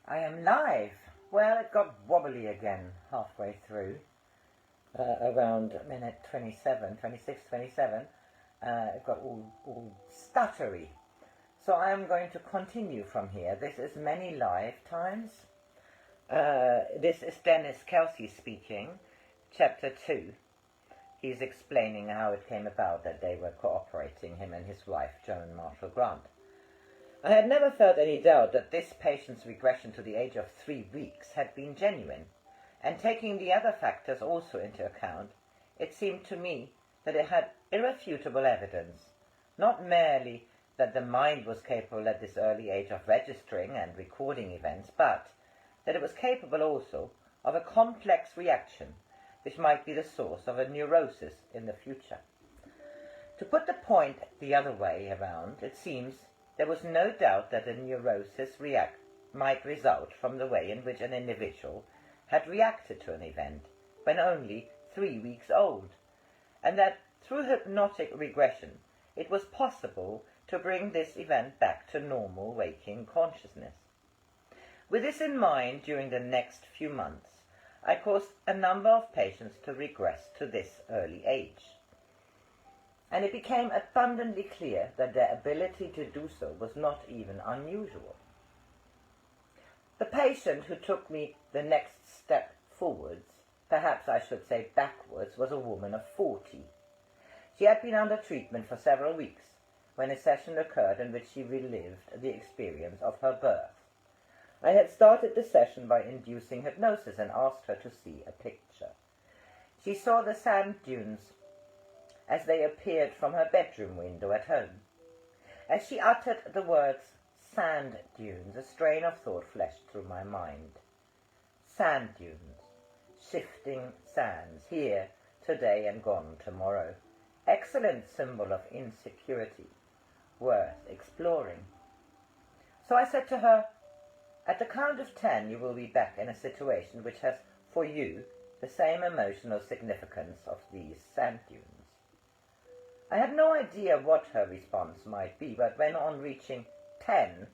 I am live. Well, it got wobbly again halfway through, around minute 26, 27. It got all stuttery. So I am going to continue from here. This is many live times. This is Kelsey speaking, chapter 2. He's explaining how it came about that they were cooperating, him and his wife, Joan Marshall Grant. I had never felt any doubt that this patient's regression to the age of 3 weeks had been genuine, and taking the other factors also into account, it seemed to me that it had irrefutable evidence, not merely that the mind was capable at this early age of registering and recording events, but that it was capable also of a complex reaction which might be the source of a neurosis in the future. To put the point the other way around, it seems there was no doubt that a neurosis might result from the way in which an individual had reacted to an event when only 3 weeks old, and that through hypnotic regression it was possible to bring this event back to normal waking consciousness. With this in mind, during the next few months, I caused a number of patients to regress to this early age, and it became abundantly clear that their ability to do so was not even unusual. The patient who took me the next step forwards, perhaps I should say backwards, was a woman of 40. She had been under treatment for several weeks when a session occurred in which she relived the experience of her birth. I had started the session by inducing hypnosis and asked her to see a picture. She saw the sand dunes as they appeared from her bedroom window at home. As she uttered the words sand dunes, a strain of thought flashed through my mind. Sand dunes, shifting sands, here today and gone tomorrow. Excellent symbol of insecurity, worth exploring. So I said to her, at the count of 10 you will be back in a situation which has for you the same emotional significance of these sand dunes. I had no idea what her response might be, but when on reaching 10,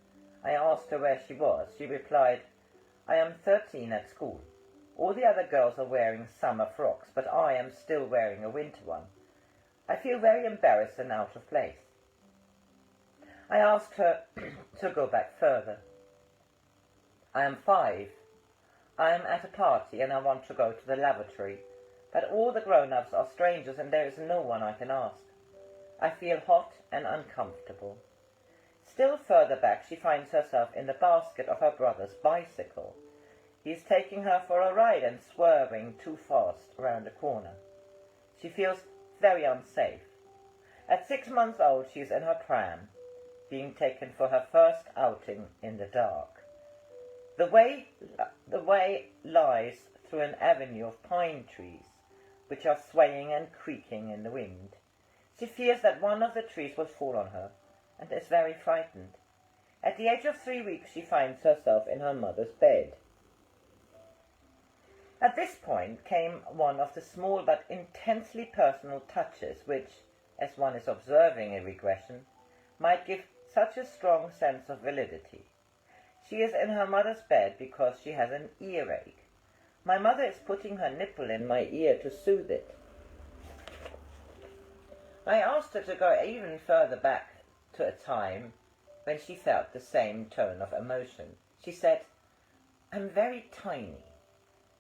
I asked her where she was. She replied, I am 13 at school. All the other girls are wearing summer frocks, but I am still wearing a winter one. I feel very embarrassed and out of place. I asked her to go back further. I am 5. I am at a party and I want to go to the lavatory, but all the grown-ups are strangers and there is no one I can ask. I feel hot and uncomfortable. Still further back, she finds herself in the basket of her brother's bicycle. He is taking her for a ride and swerving too fast around a corner. She feels very unsafe. At 6 months old, she is in her pram, being taken for her first outing in the dark. The way lies through an avenue of pine trees, which are swaying and creaking in the wind. She fears that one of the trees will fall on her, and is very frightened. At the age of 3 weeks, she finds herself in her mother's bed. At this point came one of the small but intensely personal touches which, as one is observing a regression, might give such a strong sense of validity. She is in her mother's bed because she has an earache. My mother is putting her nipple in my ear to soothe it. I asked her to go even further back to a time when she felt the same tone of emotion. She said, I'm very tiny.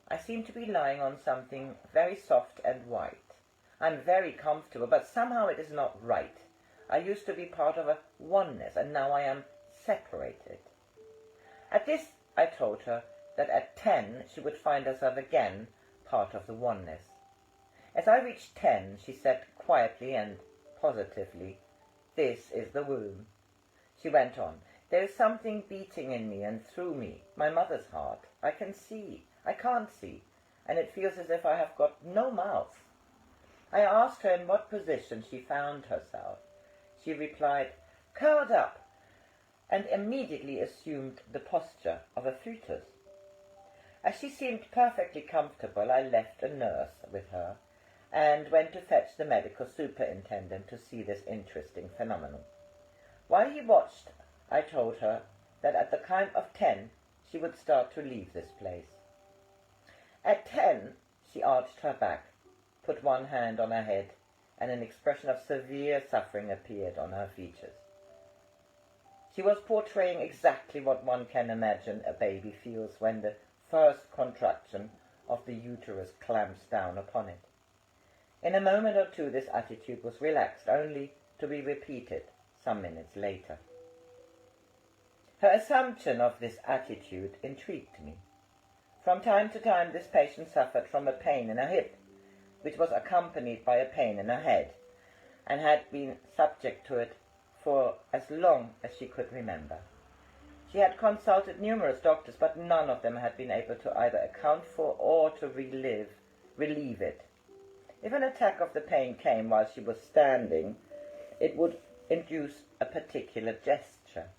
I seem to be lying on something very soft and white. I'm very comfortable, but somehow it is not right. I used to be part of a oneness, and now I am separated. At this, I told her that at 10 she would find herself again part of the oneness. As I reached 10, she said quietly and positively, this is the womb. She went on, there is something beating in me and through me, my mother's heart. I can see, I can't see, and it feels as if I have got no mouth. I asked her in what position she found herself. She replied, curled up, and immediately assumed the posture of a fetus. As she seemed perfectly comfortable, I left a nurse with her and went to fetch the medical superintendent to see this interesting phenomenon. While he watched, I told her that at the count of 10 she would start to leave this place. At 10, she arched her back, put one hand on her head, and an expression of severe suffering appeared on her features. She was portraying exactly what one can imagine a baby feels when the first contraction of the uterus clamps down upon it. In a moment or two this attitude was relaxed, only to be repeated some minutes later. Her assumption of this attitude intrigued me. From time to time this patient suffered from a pain in her hip, which was accompanied by a pain in her head, and had been subject to it for as long as she could remember. She had consulted numerous doctors, but none of them had been able to either account for or to relieve it. If an attack of the pain came while she was standing, it would induce a particular gesture.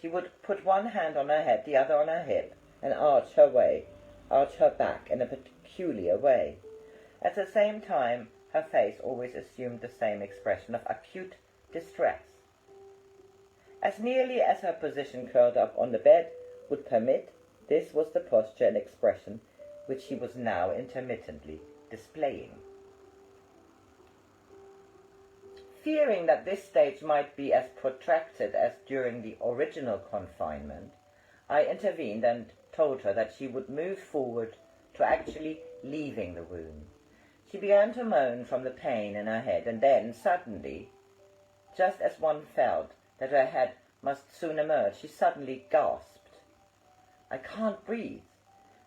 She would put one hand on her head, the other on her hip, and arch her back in a peculiar way. At the same time, her face always assumed the same expression of acute distress. As nearly as her position curled up on the bed would permit, this was the posture and expression which she was now intermittently displaying. Fearing that this stage might be as protracted as during the original confinement, I intervened and told her that she would move forward to actually leaving the room. She began to moan from the pain in her head, and then, suddenly, just as one felt that her head must soon emerge, she suddenly gasped, "I can't breathe,"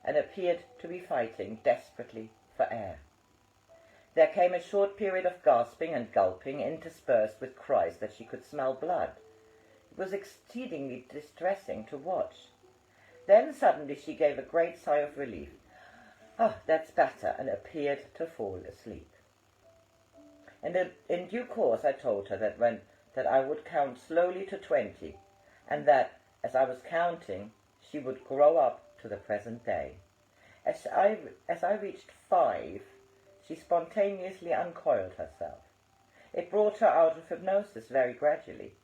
and appeared to be fighting desperately for air. There came a short period of gasping and gulping, interspersed with cries that she could smell blood. It was exceedingly distressing to watch. Then suddenly she gave a great sigh of relief. "Ah, that's better," and appeared to fall asleep. And in due course I told her that I would count slowly to 20, and that, as I was counting, she would grow up to the present day. As I reached 5, she spontaneously uncoiled herself. It brought her out of hypnosis very gradually.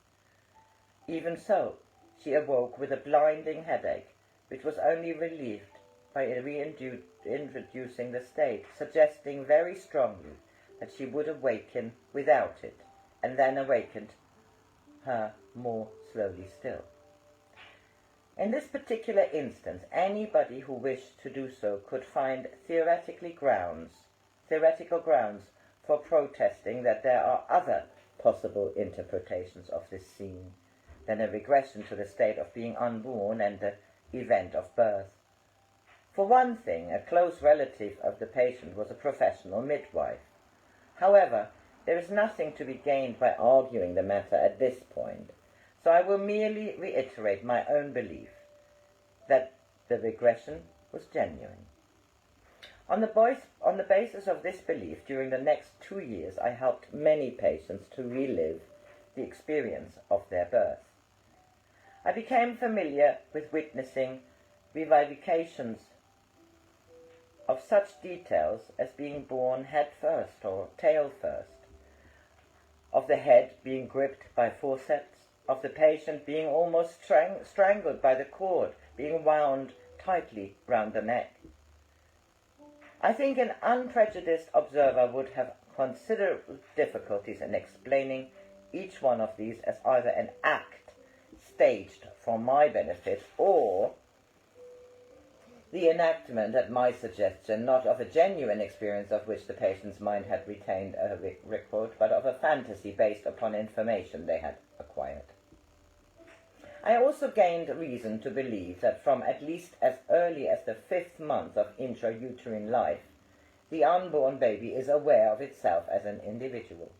Even so, she awoke with a blinding headache, which was only relieved by reintroducing the state, suggesting very strongly that she would awaken without it, and then awakened her more slowly still. In this particular instance, anybody who wished to do so could find theoretical grounds for protesting that there are other possible interpretations of this scene than a regression to the state of being unborn and the event of birth. For one thing, a close relative of the patient was a professional midwife. However, there is nothing to be gained by arguing the matter at this point, so I will merely reiterate my own belief that the regression was genuine. On the basis of this belief, during the next 2 years, I helped many patients to relive the experience of their birth. I became familiar with witnessing revivifications of such details as being born head first or tail first, of the head being gripped by forceps, of the patient being almost strangled by the cord being wound tightly round the neck. I think an unprejudiced observer would have considerable difficulties in explaining each one of these as either an act staged for my benefit or the enactment at my suggestion not of a genuine experience of which the patient's mind had retained a record, but of a fantasy based upon information they had acquired. I also gained reason to believe that from at least as early as the 5th month of intrauterine life, the unborn baby is aware of itself as an individual.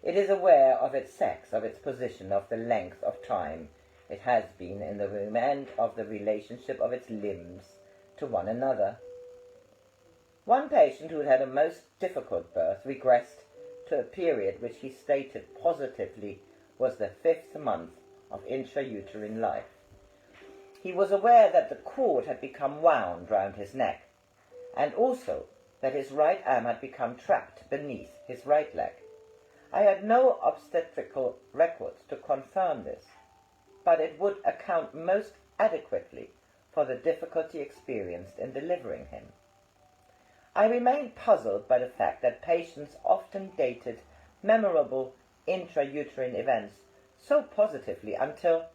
It is aware of its sex, of its position, of the length of time it has been in the womb, and of the relationship of its limbs to one another. One patient who had a most difficult birth regressed to a period which he stated positively was the 5th month of intrauterine life. He was aware that the cord had become wound round his neck, and also that his right arm had become trapped beneath his right leg. I had no obstetrical records to confirm this, but it would account most adequately for the difficulty experienced in delivering him. I remained puzzled by the fact that patients often dated memorable intrauterine events so positively until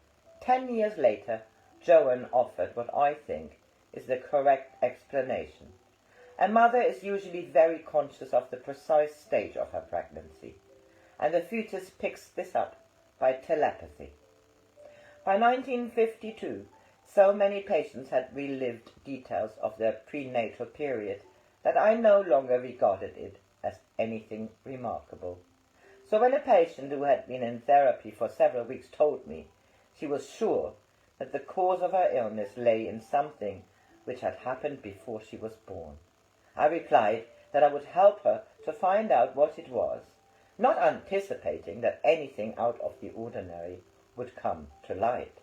10 years later Joan offered what I think is the correct explanation. A mother is usually very conscious of the precise stage of her pregnancy, and the fetus picks this up by telepathy. By 1952, so many patients had relived details of their prenatal period that I no longer regarded it as anything remarkable. So when a patient who had been in therapy for several weeks told me she was sure that the cause of her illness lay in something which had happened before she was born, I replied that I would help her to find out what it was, not anticipating that anything out of the ordinary would come to light.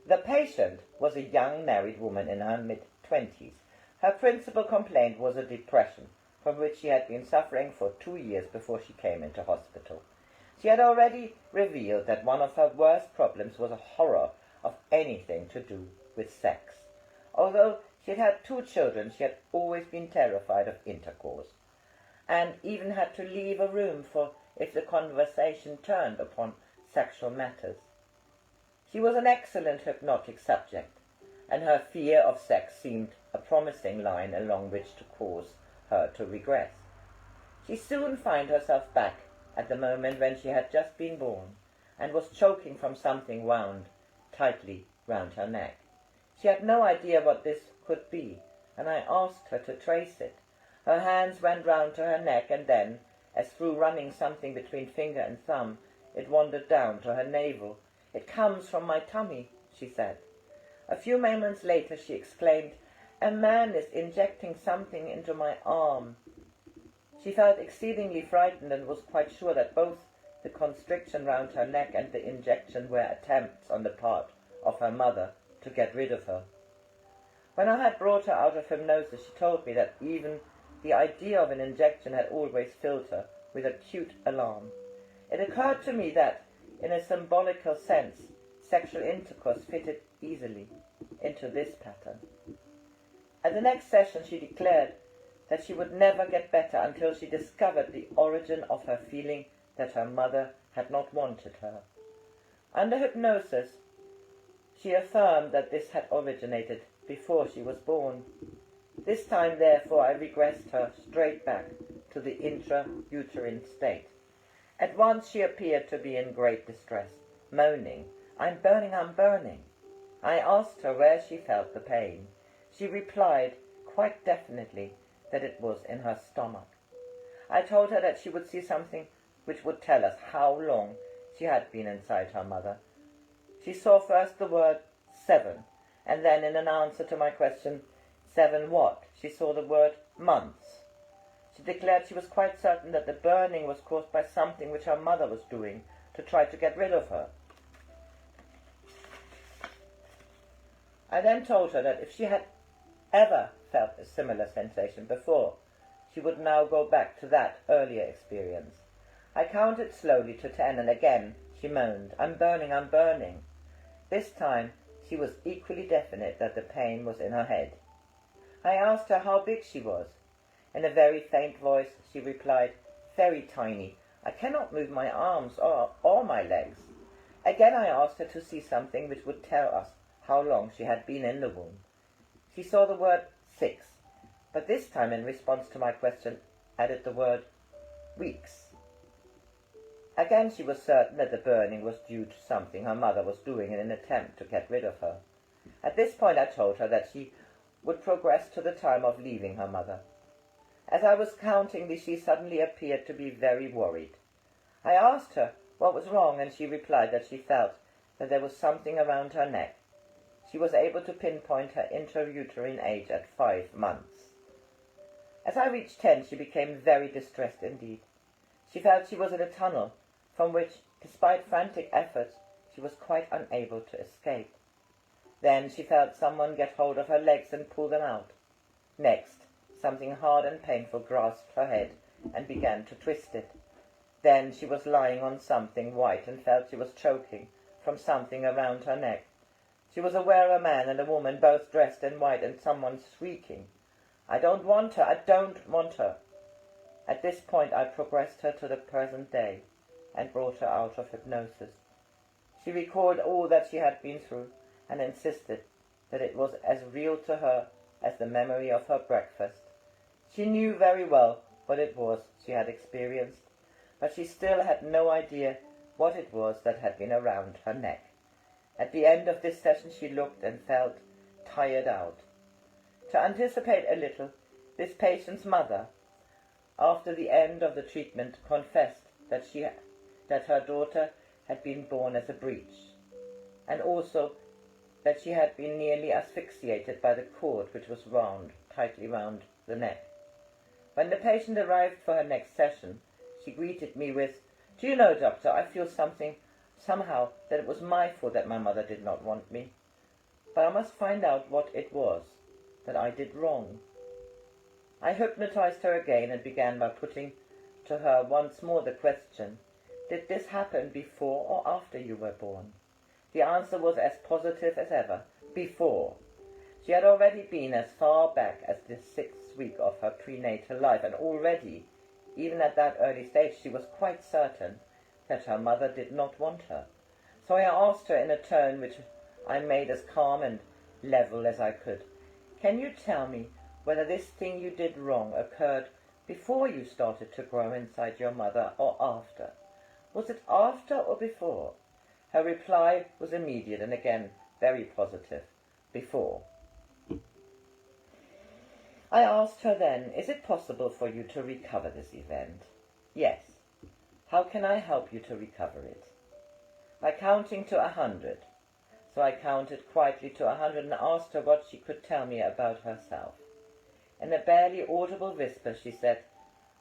The patient was a young married woman in her mid-20s. Her principal complaint was a depression, from which she had been suffering for 2 years before she came into hospital. She had already revealed that one of her worst problems was a horror of anything to do with sex. Although she had had 2 children, she had always been terrified of intercourse, and even had to leave a room for if the conversation turned upon sexual matters. She was an excellent hypnotic subject, and her fear of sex seemed a promising line along which to cause her to regress. She soon found herself back at the moment when she had just been born, and was choking from something wound tightly round her neck. She had no idea what this could be, and I asked her to trace it. Her hands went round to her neck, and then, as through running something between finger and thumb, it wandered down to her navel. "It comes from my tummy," she said. A few moments later she exclaimed, "A man is injecting something into my arm." She felt exceedingly frightened and was quite sure that both the constriction round her neck and the injection were attempts on the part of her mother to get rid of her. When I had brought her out of hypnosis, she told me that even the idea of an injection had always filled her with acute alarm. It occurred to me that, in a symbolical sense, sexual intercourse fitted easily into this pattern. At the next session she declared that she would never get better until she discovered the origin of her feeling that her mother had not wanted her. Under hypnosis, she affirmed that this had originated before she was born. This time, therefore, I regressed her straight back to the intrauterine state. At once she appeared to be in great distress, moaning, "I'm burning, I'm burning." I asked her where she felt the pain. She replied quite definitely that it was in her stomach. I told her that she would see something which would tell us how long she had been inside her mother. She saw first the word 7, and then, in an answer to my question, 7 what, she saw the word months. She declared she was quite certain that the burning was caused by something which her mother was doing to try to get rid of her. I then told her that if she had ever felt a similar sensation before, she would now go back to that earlier experience. I counted slowly to 10, and again she moaned, "I'm burning, I'm burning." This time she was equally definite that the pain was in her head. I asked her how big she was. In a very faint voice she replied, "Very tiny. I cannot move my arms or my legs." Again I asked her to see something which would tell us how long she had been in the womb. She saw the word 6, but this time, in response to my question, added the word weeks. Again she was certain that the burning was due to something her mother was doing in an attempt to get rid of her. At this point I told her that she would progress to the time of leaving her mother. As I was counting this, she suddenly appeared to be very worried. I asked her what was wrong, and she replied that she felt that there was something around her neck. She was able to pinpoint her intrauterine age at 5 months. As I reached 10, she became very distressed indeed. She felt she was in a tunnel, from which, despite frantic efforts, she was quite unable to escape. Then she felt someone get hold of her legs and pull them out. Next, something hard and painful grasped her head and began to twist it. Then she was lying on something white and felt she was choking from something around her neck. She was aware of a man and a woman both dressed in white and someone shrieking, "I don't want her, I don't want her." At this point I progressed her to the present day and brought her out of hypnosis. She recalled all that she had been through and insisted that it was as real to her as the memory of her breakfast. She knew very well what it was she had experienced, but she still had no idea what it was that had been around her neck. At the end of this session she looked and felt tired out. To anticipate a little, this patient's mother, after the end of the treatment, confessed that her daughter had been born as a breech, and also that she had been nearly asphyxiated by the cord which was tightly round the neck. When the patient arrived for her next session, she greeted me with, "Do you know, doctor, I feel somehow that it was my fault that my mother did not want me. But I must find out what it was that I did wrong." I hypnotized her again and began by putting to her once more the question, "Did this happen before or after you were born?" The answer was as positive as ever, before. She had already been as far back as the 6th week of her prenatal life, and already, even at that early stage, she was quite certain that her mother did not want her. So I asked her in a tone which I made as calm and level as I could, "Can you tell me whether this thing you did wrong occurred before you started to grow inside your mother or after? Was it after or before?" Her reply was immediate and again very positive, "Before." I asked her then, "Is it possible for you to recover this event?" "Yes." "How can I help you to recover it?" "By counting to 100. So I counted quietly to 100 and asked her what she could tell me about herself. In a barely audible whisper she said,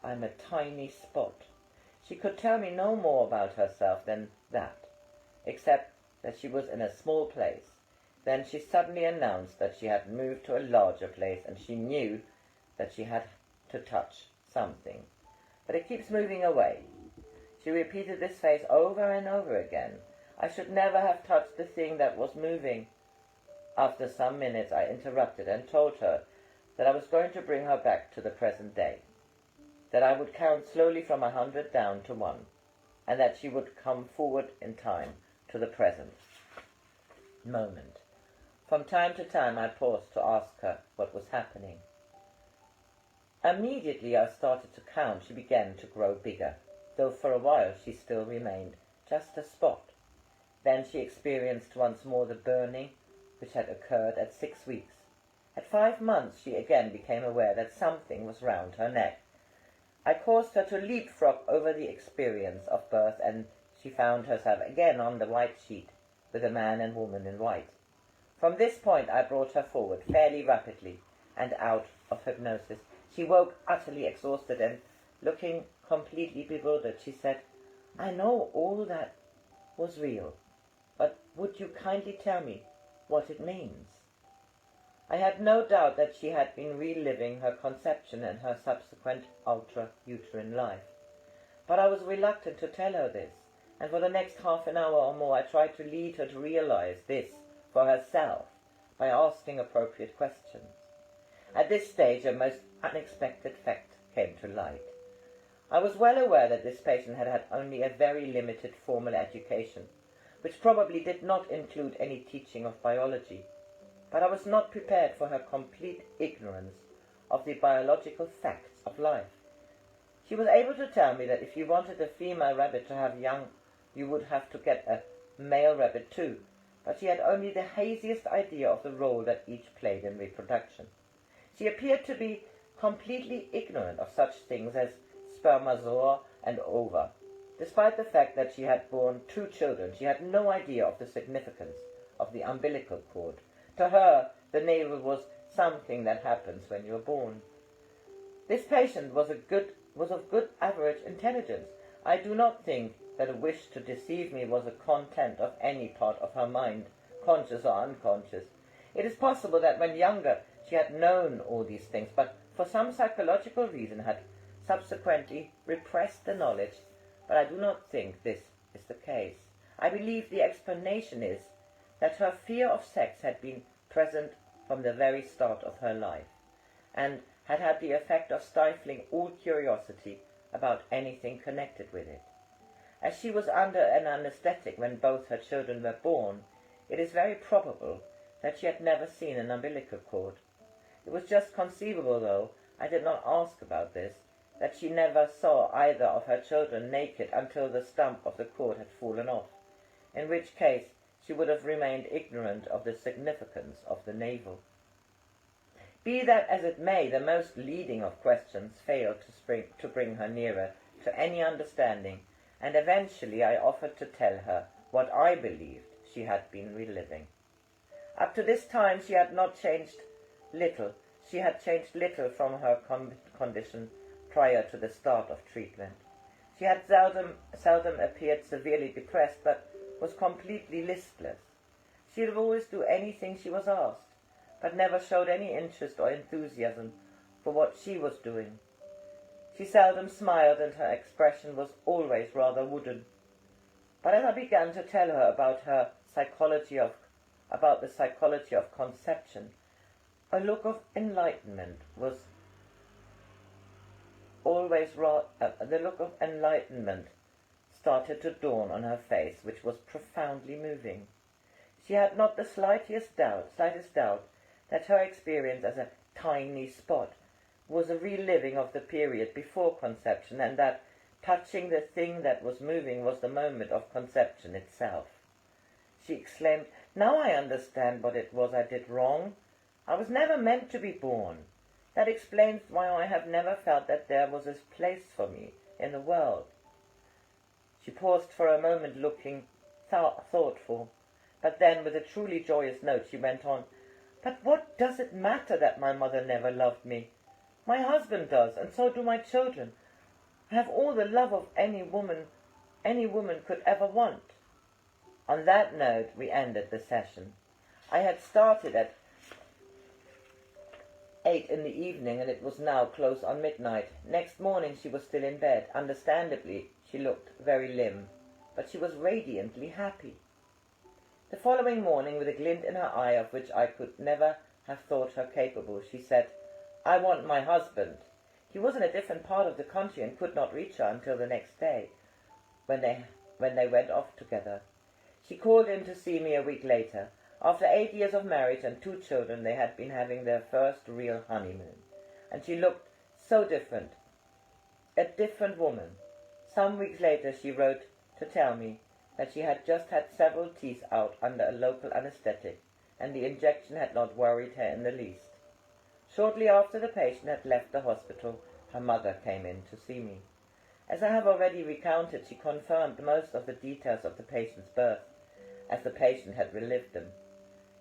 "I'm a tiny spot." She could tell me no more about herself than that, except that she was in a small place. Then she suddenly announced that she had moved to a larger place, and she knew that she had to touch something. "But it keeps moving away." She repeated this phrase over and over again. I should never have touched the thing that was moving. After some minutes I interrupted and told her that I was going to bring her back to the present day, that I would count slowly from 100 down to 1, and that she would come forward in time to the present moment. From time to time I paused to ask her what was happening. Immediately I started to count, she began to grow bigger, though for a while she still remained just a spot. Then she experienced once more the burning which had occurred at 6 weeks. At 5 months she again became aware that something was round her neck. I caused her to leapfrog over the experience of birth, and she found herself again on the white sheet with a man and woman in white. From this point I brought her forward fairly rapidly and out of hypnosis. She woke utterly exhausted and, looking completely bewildered, she said, "I know all that was real, but would you kindly tell me what it means?" I had no doubt that she had been reliving her conception and her subsequent ultra-uterine life. But I was reluctant to tell her this, and for the next half an hour or more I tried to lead her to realize this for herself by asking appropriate questions. At this stage a most unexpected fact came to light. I was well aware that this patient had had only a very limited formal education, which probably did not include any teaching of biology, but I was not prepared for her complete ignorance of the biological facts of life. She was able to tell me that if you wanted a female rabbit to have young, you would have to get a male rabbit too, but she had only the haziest idea of the role that each played in reproduction. She appeared to be completely ignorant of such things as spermatozoa and ova. Despite the fact that she had borne 2 children, she had no idea of the significance of the umbilical cord. To her, the navel was something that happens when you are born. This patient was of good average intelligence. I do not think that a wish to deceive me was a content of any part of her mind, conscious or unconscious. It is possible that when younger she had known all these things, but for some psychological reason had subsequently repressed the knowledge, but I do not think this is the case. I believe the explanation is that her fear of sex had been present from the very start of her life, and had had the effect of stifling all curiosity about anything connected with it. As she was under an anesthetic when both her children were born, it is very probable that she had never seen an umbilical cord. It was just conceivable, though I did not ask about this, that she never saw either of her children naked until the stump of the cord had fallen off, in which case she would have remained ignorant of the significance of the navel. Be that as it may, the most leading of questions failed to bring her nearer to any understanding, and eventually I offered to tell her what I believed she had been reliving. Up to this time she had changed little from her condition prior to the start of treatment. She had seldom appeared severely depressed, but was completely listless. She would always do anything she was asked, but never showed any interest or enthusiasm for what she was doing. She seldom smiled, and her expression was always rather wooden. But as I began to tell her about the psychology of conception, a look of enlightenment started to dawn on her face, which was profoundly moving. She had not the slightest doubt that her experience as a tiny spot was a reliving of the period before conception, and that touching the thing that was moving was the moment of conception itself. She exclaimed, "Now I understand what it was I did wrong. I was never meant to be born. That explains why I have never felt that there was a place for me in the world." She paused for a moment, looking thoughtful, but then, with a truly joyous note, she went on, "But what does it matter that my mother never loved me? My husband does, and so do my children. I have all the love of any woman could ever want." On that note, we ended the session. I had started at 8 in the evening, and it was now close on midnight. Next morning she was still in bed. Understandably, she looked very limp, but she was radiantly happy. The following morning, with a glint in her eye of which I could never have thought her capable, she said, "I want my husband." He was in a different part of the country and could not reach her until the next day, when they went off together. She called in to see me a week later. After 8 years of marriage and 2 children, they had been having their first real honeymoon, and she looked so different, a different woman. Some weeks later she wrote to tell me that she had just had several teeth out under a local anesthetic, and the injection had not worried her in the least. Shortly after the patient had left the hospital, her mother came in to see me. As I have already recounted, she confirmed most of the details of the patient's birth, as the patient had relived them.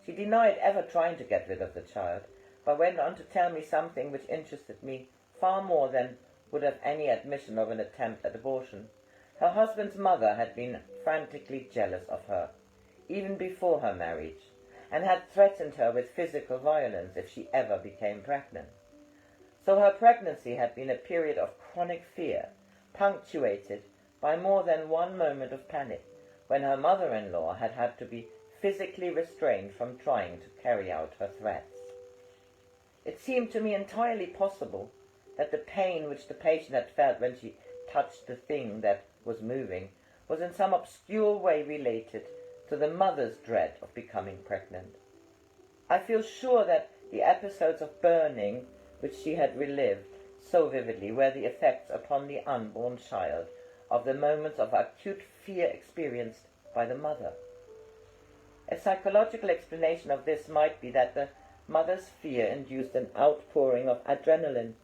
She denied ever trying to get rid of the child, but went on to tell me something which interested me far more than would have any admission of an attempt at abortion. Her husband's mother had been frantically jealous of her, even before her marriage, and had threatened her with physical violence if she ever became pregnant. So her pregnancy had been a period of chronic fear, punctuated by more than one moment of panic, when her mother-in-law had had to be physically restrained from trying to carry out her threats. It seemed to me entirely possible that the pain which the patient had felt when she touched the thing that was moving was in some obscure way related to the mother's dread of becoming pregnant. I feel sure that the episodes of burning which she had relived so vividly were the effects upon the unborn child of the moments of acute fear experienced by the mother. A psychological explanation of this might be that the mother's fear induced an outpouring of adrenaline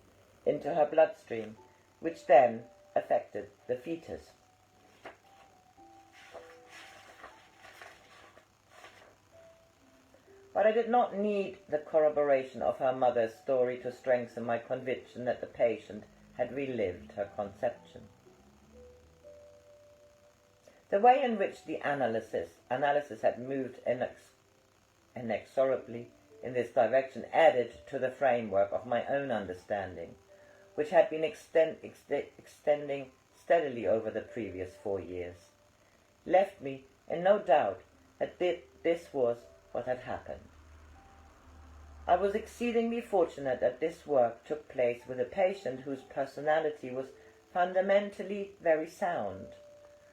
into her bloodstream, which then affected the fetus. But I did not need the corroboration of her mother's story to strengthen my conviction that the patient had relived her conception. The way in which the analysis had moved inexorably in this direction added to the framework of my own understanding, which had been extending steadily over the previous 4 years, left me in no doubt that this was what had happened. I was exceedingly fortunate that this work took place with a patient whose personality was fundamentally very sound.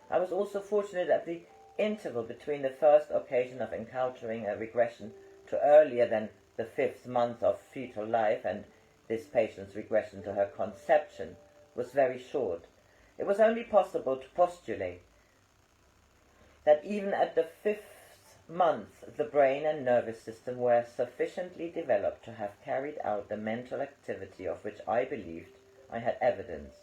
I was also fortunate that the interval between the first occasion of encountering a regression to earlier than the 5th month of fetal life and this patient's regression to her conception was very short. It was only possible to postulate that even at the 5th month the brain and nervous system were sufficiently developed to have carried out the mental activity of which I believed I had evidence,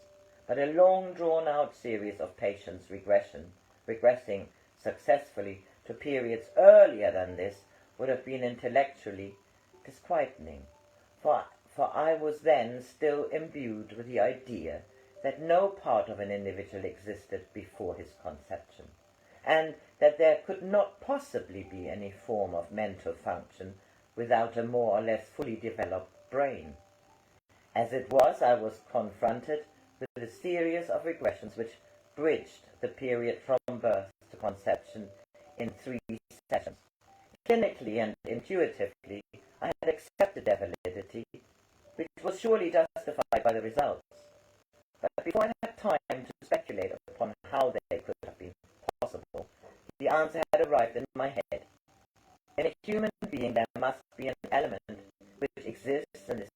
but a long drawn-out series of patients regressing successfully to periods earlier than this would have been intellectually disquieting, for I was then still imbued with the idea that no part of an individual existed before his conception, and that there could not possibly be any form of mental function without a more or less fully developed brain. As it was, I was confronted with a series of regressions which bridged the period from birth to conception in 3 sessions. Clinically and intuitively, I had accepted their validity, which was surely justified by the results. But before I had time to speculate upon how they could have been possible, the answer had arrived in my head. In a human being there must be an element which exists in this